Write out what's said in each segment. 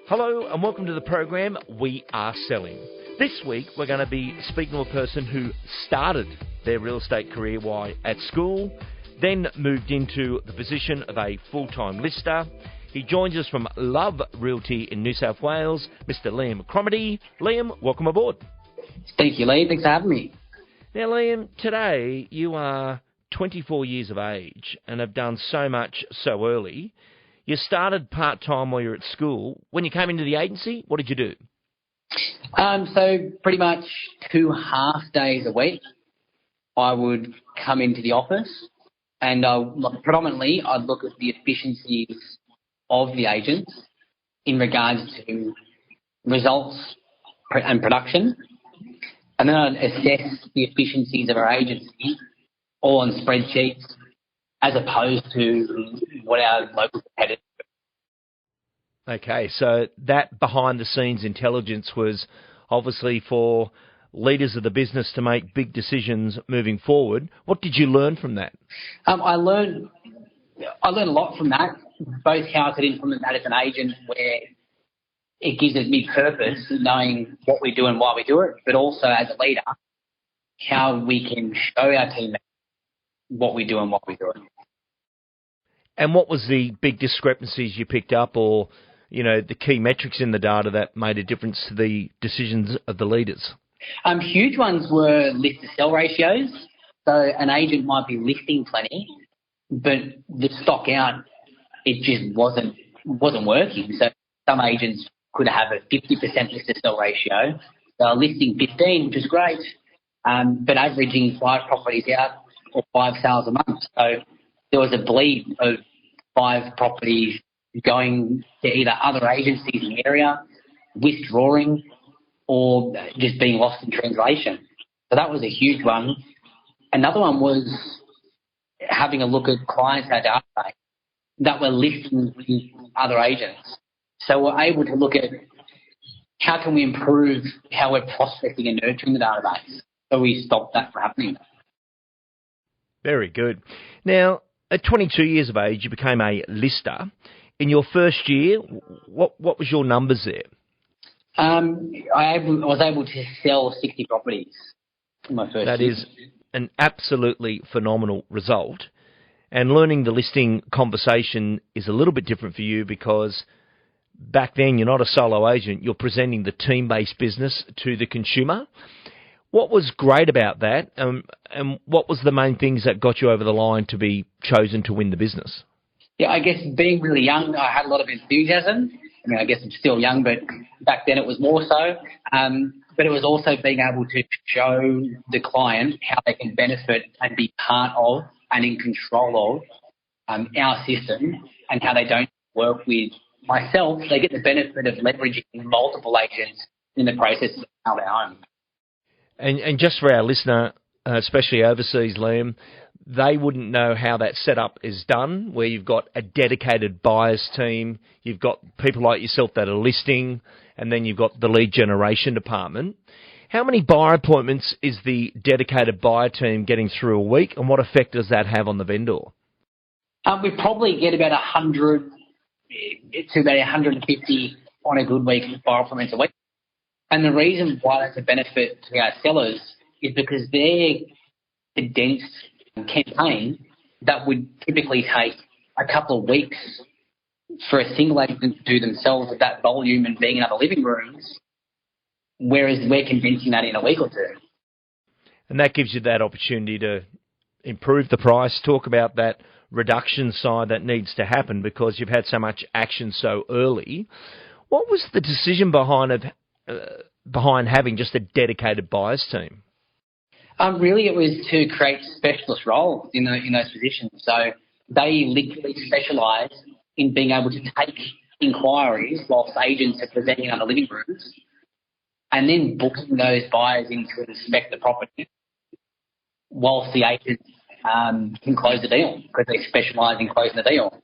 Hello and welcome to the program We Are Selling. This week we're going to be speaking to a person who started their real estate career while at school, then moved into the position of a full-time lister. He joins us from Love Realty in New South Wales, Mr. Liam Cromarty. Liam, welcome aboard. Thank you, Lee. Thanks for having me. Now, Liam, today you are 24 years of age and have done so much so early. You started part-time while you were at school. When you came into the agency, what did you do? So pretty much 2 half days a week, I would come into the office and predominantly I'd look at the efficiencies of the agents in regards to results and production. And then I'd assess the efficiencies of our agency all on spreadsheets as opposed to what our local competitors do. Okay, so that behind-the-scenes intelligence was obviously for leaders of the business to make big decisions moving forward. What did you learn from that? I learned a lot from that, both how I could implement that as an agent where it gives me purpose, knowing what we do and why we do it, but also as a leader, how we can show our team what we do and what we do it. And what was the big discrepancies you picked up or, you know, the key metrics in the data that made a difference to the decisions of the leaders? Huge ones were list-to-sell ratios. So an agent might be listing plenty, but the stock out, it just wasn't working. So some agents could have a 50% list-to-sell ratio. So listing 15, which is great, but averaging 5 properties out or 5 sales a month. So there was a bleed of 5 properties going to either other agencies in the area, withdrawing, or just being lost in translation. So that was a huge one. Another one was having a look at clients in our database that were listing with other agents. So we're able to look at how can we improve how we're prospecting and nurturing the database so we stop that from happening. Very good. Now, at 22 years of age, you became a lister. In your first year, what was your numbers there? I was able to sell 60 properties in my first year. That is an absolutely phenomenal result. And learning the listing conversation is a little bit different for you because back then you're not a solo agent, you're presenting the team-based business to the consumer. What was great about that, and what was the main things that got you over the line to be chosen to win the business? Yeah, I guess being really young, I had a lot of enthusiasm. I mean, I guess I'm still young, but back then it was more so. But it was also being able to show the client how they can benefit and be part of and in control of our system and how they don't work with myself. They get the benefit of leveraging multiple agents in the process of their own. And just for our listener, especially overseas, Liam, they wouldn't know how that setup is done, where you've got a dedicated buyers team, you've got people like yourself that are listing, and then you've got the lead generation department. How many buyer appointments is the dedicated buyer team getting through a week, and what effect does that have on the vendor? We probably get about 100 to about 150 on a good week buyer appointments a week. And the reason why that's a benefit to our sellers is because they're condensed campaign that would typically take a couple of weeks for a single agent to do themselves with that volume and being in other living rooms, whereas we're condensing that in a week or two. And that gives you that opportunity to improve the price, talk about that reduction side that needs to happen because you've had so much action so early. What was the decision behind having just a dedicated buyers team? Really, it was to create specialist roles in those positions. So they literally specialise in being able to take inquiries whilst agents are presenting in other living rooms and then booking those buyers in to inspect the property whilst the agent can close the deal because they specialise in closing the deal.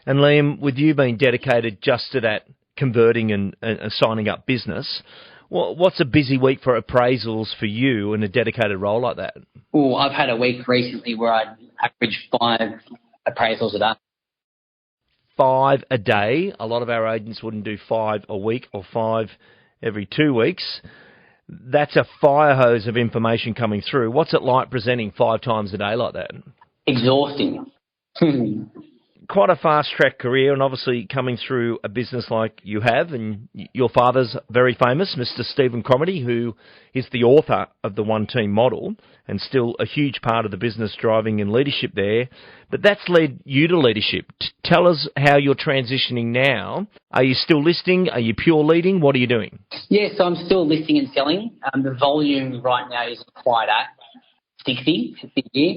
And Liam, with you being dedicated just to that converting and signing up business, what's a busy week for appraisals for you in a dedicated role like that? Oh, I've had a week recently where I averaged 5 appraisals a day. 5 a day. A lot of our agents wouldn't do 5 a week or 5 every 2 weeks. That's a fire hose of information coming through. What's it like presenting 5 times a day like that? Exhausting. Quite a fast-track career, and obviously coming through a business like you have, and your father's very famous, Mr. Liam Cromarty, who is the author of the one-team model and still a huge part of the business driving in leadership there. But that's led you to leadership. Tell us how you're transitioning now. Are you still listing? Are you pure leading? What are you doing? Yes, I'm still listing and selling. The volume right now isn't quite at 60 a year.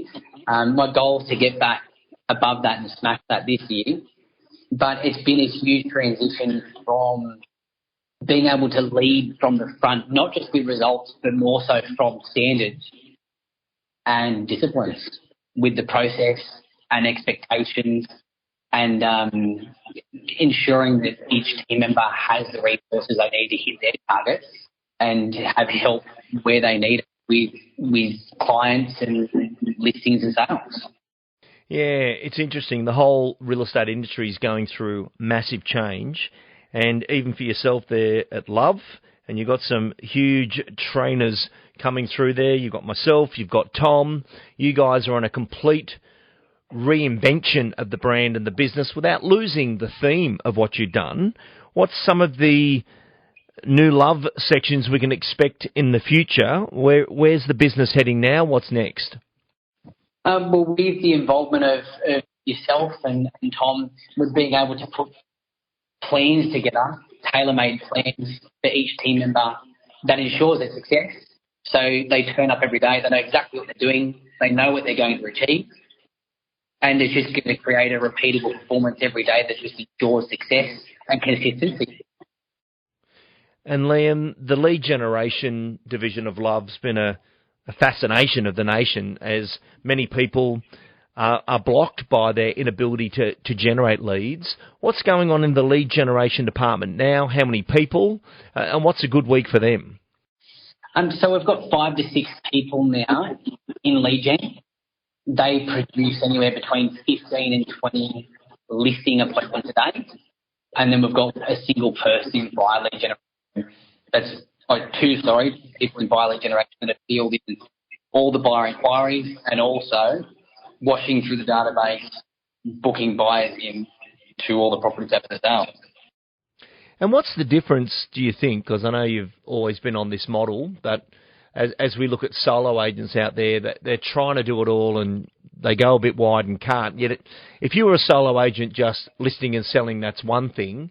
My goal is to get back above that and smash that this year. But it's been a huge transition from being able to lead from the front, not just with results, but more so from standards and disciplines with the process and expectations and ensuring that each team member has the resources they need to hit their targets and have help where they need it with clients and listings and sales. Yeah, it's interesting. The whole real estate industry is going through massive change, and even for yourself there at Love, and you've got some huge trainers coming through there. You've got myself, you've got Tom. You guys are on a complete reinvention of the brand and the business without losing the theme of what you've done. What's some of the new Love sections we can expect in the future? Where's the business heading now? What's next? Well, with the involvement of yourself and Tom, with being able to put plans together, tailor-made plans for each team member that ensures their success. So they turn up every day, they know exactly what they're doing, they know what they're going to achieve, and it's just going to create a repeatable performance every day that just ensures success and consistency. And Liam, the lead generation division of Love's been a fascination of the nation, as many people are blocked by their inability to generate leads. What's going on in the lead generation department now? How many people? And what's a good week for them? So we've got 5 to 6 people now in lead gen. They produce anywhere between 15 and 20 listing appointments a day. And then we've got a single person via lead generation. That's two people in buyer lead generation that have fielded all the buyer inquiries and also washing through the database, booking buyers in to all the properties after the sale. And what's the difference, do you think? Because I know you've always been on this model, but as we look at solo agents out there, that they're trying to do it all and they go a bit wide and can't. Yet if you were a solo agent just listing and selling, that's one thing.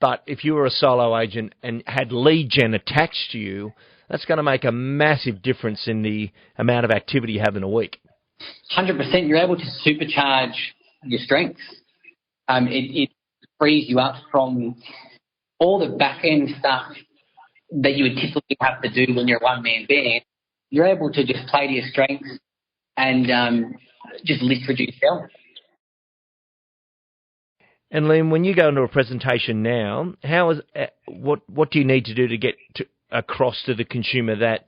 But if you were a solo agent and had lead gen attached to you, that's going to make a massive difference in the amount of activity you have in a week. 100%. You're able to supercharge your strengths. It frees you up from all the back-end stuff that you would typically have to do when you're a one-man band. You're able to just play to your strengths and just list, reduce, sell. And Liam, when you go into a presentation now, what do you need to do to get across to the consumer that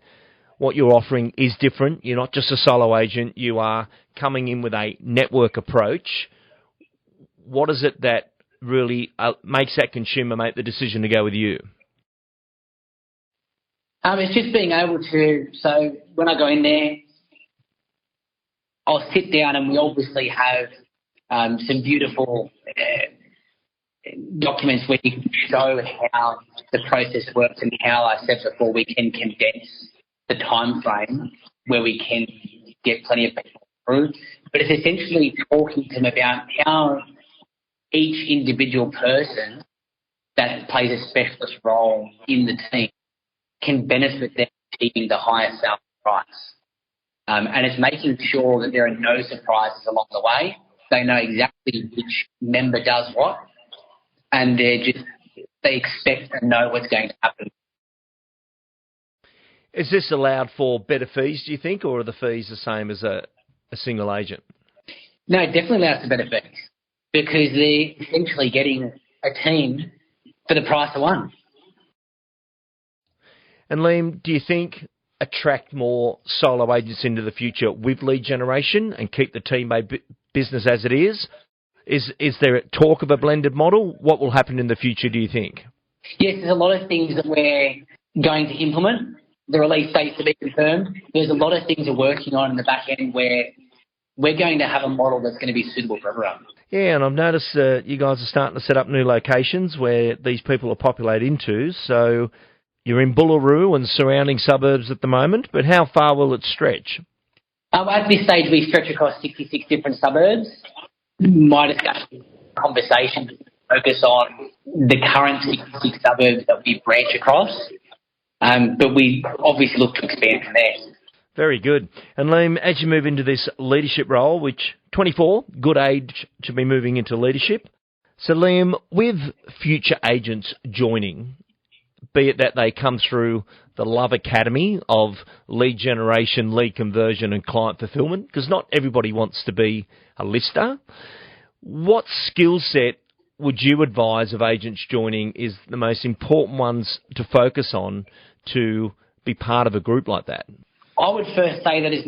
what you're offering is different? You're not just a solo agent. You are coming in with a network approach. What is it that really makes that consumer make the decision to go with you? It's just being able to, so when I go in there, I'll sit down and we obviously have some beautiful documents where you can show how the process works and how, I said before, we can condense the time frame where we can get plenty of people through. But it's essentially talking to them about how each individual person that plays a specialist role in the team can benefit them achieving the highest sales price. And it's making sure that there are no surprises along the way. They know exactly which member does what, and they expect and know what's going to happen. Is this allowed for better fees, do you think, or are the fees the same as a single agent? No, it definitely allows for better fees because they're essentially getting a team for the price of one. And Liam, do you think attract more solo agents into the future with lead generation and keep the team business as it is? Is there talk of a blended model? What will happen in the future, do you think? Yes, there's a lot of things that we're going to implement. The release dates to be confirmed. There's a lot of things we're working on in the back end where we're going to have a model that's going to be suitable for everyone. Yeah, and I've noticed you guys are starting to set up new locations where these people are populated into. So you're in Bullaroo and surrounding suburbs at the moment, but how far will it stretch? At this stage, we stretch across 66 different suburbs. My discussion, conversation, focus on the current 66 suburbs that we branch across, but we obviously look to expand from there. Very good. And Liam, as you move into this leadership role, which 24, good age to be moving into leadership. So Liam, with future agents joining, be it that they come through the Love Academy of lead generation, lead conversion and client fulfillment, because not everybody wants to be a lister, what skill set would you advise of agents joining is the most important ones to focus on to be part of a group like that? I would first say that it's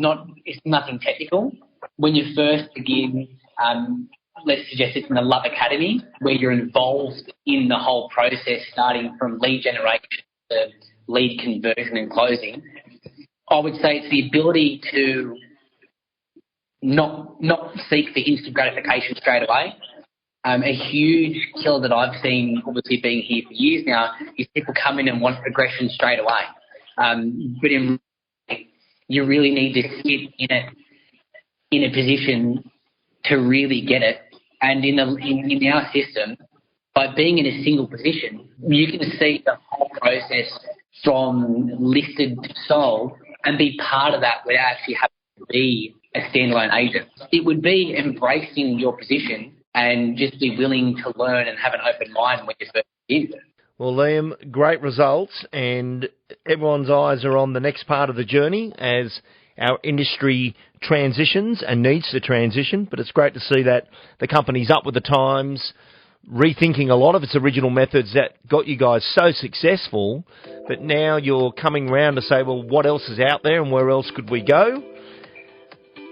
nothing technical. When you first begin, let's suggest it's in the Love Academy, where you're involved in the whole process, starting from lead generation to lead conversion and closing. I would say it's the ability to not seek the instant gratification straight away. A huge killer that I've seen, obviously being here for years now, is people come in and want progression straight away. But you really need to sit in a position to really get it. And in our system, by being in a single position, you can see the whole process from listed to sold and be part of that without actually having to be a standalone agent. It would be embracing your position and just be willing to learn and have an open mind when you first begin. Well, Liam, great results, and everyone's eyes are on the next part of the journey as our industry transitions and needs to transition, but it's great to see that the company's up with the times, rethinking a lot of its original methods that got you guys so successful, but now you're coming around to say, well, what else is out there and where else could we go?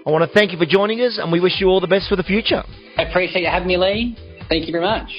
I want to thank you for joining us, and we wish you all the best for the future. I appreciate you having me, Lee. Thank you very much.